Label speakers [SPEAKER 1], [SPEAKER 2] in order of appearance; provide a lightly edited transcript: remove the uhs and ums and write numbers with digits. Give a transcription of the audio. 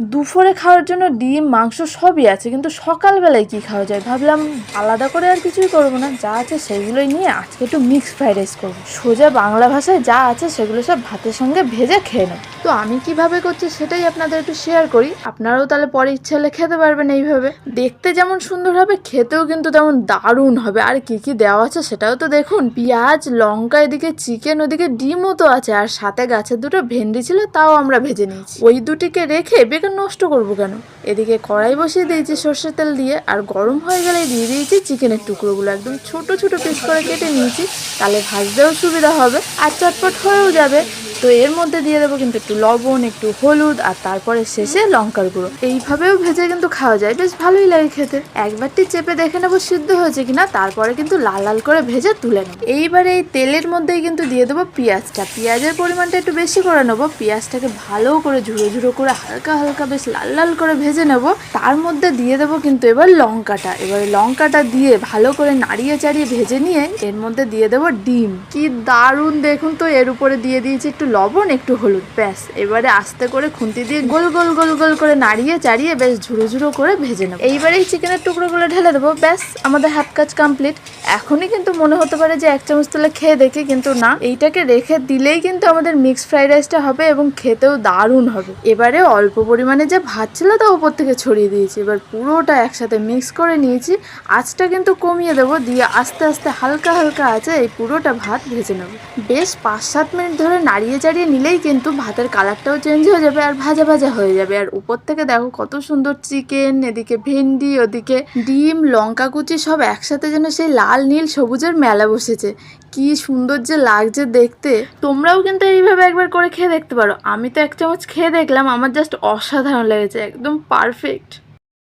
[SPEAKER 1] দুপুরে খাওয়ার জন্য ডিম মাংস সবই আছে, কিন্তু সকালবেলায় কি খাওয়া যায় ভাবলাম আলাদা করে আর কিছুই করবো না, যা আছে সেগুলোই নিয়ে আজকে একটু মিক্সড ফ্রাইড রাইস করবো। সোজা বাংলা ভাষায় যা আছে সেগুলো সব ভাতের সঙ্গে ভেজে খেয়ে নেব। তো আমি কিভাবে করছি সেটাই আপনাদের একটু শেয়ার করি, আপনারাও তাহলে পরে ইচ্ছে হলে খেতে পারবেন। এইভাবে দেখতে যেমন সুন্দর হবে খেতেও কিন্তু তেমন দারুণ হবে। আর কি কি দেওয়া আছে সেটাও তো দেখুন, পেঁয়াজ লঙ্কা, এদিকে চিকেন, ওদিকে ডিমও তো আছে, আর সাথে গাছের দুটো ভেন্ডি ছিল তাও আমরা ভেজে নিয়েছি। ওই দুটিকে রেখে বেকার নষ্ট করবো কেন। এদিকে কড়াই বসিয়ে দিয়েছি সর্ষের তেল দিয়ে, আর গরম হয়ে গেলে দিয়ে দিয়েছি চিকেনের টুকরোগুলো, একদম ছোট ছোট পিস করে কেটে নিয়েছি, তাহলে ভাজতেও সুবিধা হবে আর চটপট হয়েও যাবে। তো এর মধ্যে দিয়ে দেবো কিন্তু একটু লবণ, একটু হলুদ, আর তারপরে শেষে লঙ্কার গুঁড়ো। এইভাবেও ভেজে কিন্তু খাওয়া যায়, বেশ ভালোই লাগে খেতে। একবারটি চেপে দেখে নেবো সিদ্ধ হয়েছে কিনা, তারপরে কিন্তু লাল লাল করে ভেজে তুলে নেবো। এইবারে এই তেলের মধ্যেই কিন্তু দিয়ে দেবো পেঁয়াজটা। পেঁয়াজের পরিমাণটা একটু বেশি করে নেবো। পেঁয়াজটাকে ভালো করে ঝুড়ো ঝুড়ো করে হালকা হালকা বেশ লাল লাল করে ভেজে নেব। তার মধ্যে দিয়ে দেবো কিন্তু এবার লঙ্কাটা। এবারে লঙ্কাটা দিয়ে ভালো করে নাড়িয়ে চাড়িয়ে ভেজে নিয়ে এর মধ্যে দিয়ে দেবো ডিম। কি দারুণ দেখুন তো। এর উপরে দিয়ে দিয়েছি একটু লবণ, একটু হলুদ, ব্যাস। এবারে আস্তে করে খুন্তি দিয়ে গোল গোল গোল গোল করে নাড়িয়ে চাড়িয়ে বেশ ঝুড়ো ঝুড়ো করে ভেজে নেবো। এইবারে এই চিকেনের টুকরোগুলো ঢেলে দেবো, ব্যাস আমাদের হাফ কাজ কমপ্লিট। এখনই কিন্তু মনে হতে পারে যে এক চামচ তুলে খেয়ে দেখি, কিন্তু না, এইটাকে রেখে দিলেই কিন্তু আমাদের মিক্সড ফ্রাইড রাইসটা হবে এবং খেতেও দারুণ হবে। এবারে অল্প পরিমাণে যে ভাত ছিল তা উপর থেকে ছড়িয়ে দিয়েছি, এবার পুরোটা একসাথে মিক্স করে নিয়েছি। আঁচটা কিন্তু কমিয়ে দেবো, দিয়ে আস্তে আস্তে হালকা হালকা আছে এই পুরোটা ভাত ভেজে নেবো। বেশ 5-7 মিনিট ধরে নাড়িয়ে চাড়িয়ে নিলেই কিন্তু ভাতের কালারটাও চেঞ্জ হয়ে যাবে আর ভাজা ভাজা হয়ে যাবে। আর উপর থেকে দেখো কত সুন্দর চিকেন, এদিকে ভেন্ডি, ওদিকে ডিম, লঙ্কা কুচি সব একসাথে যেন সেই লাল নীল সবুজের মেলা বসেছে। কি সুন্দর যে লাগছে দেখতে। তোমরাও কিন্তু এইভাবে একবার করে খেয়ে দেখতে পারো। আমি তো এক চামচ খেয়ে দেখলাম, আমার জাস্ট অসাধারণ লেগেছে, একদম পারফেক্ট।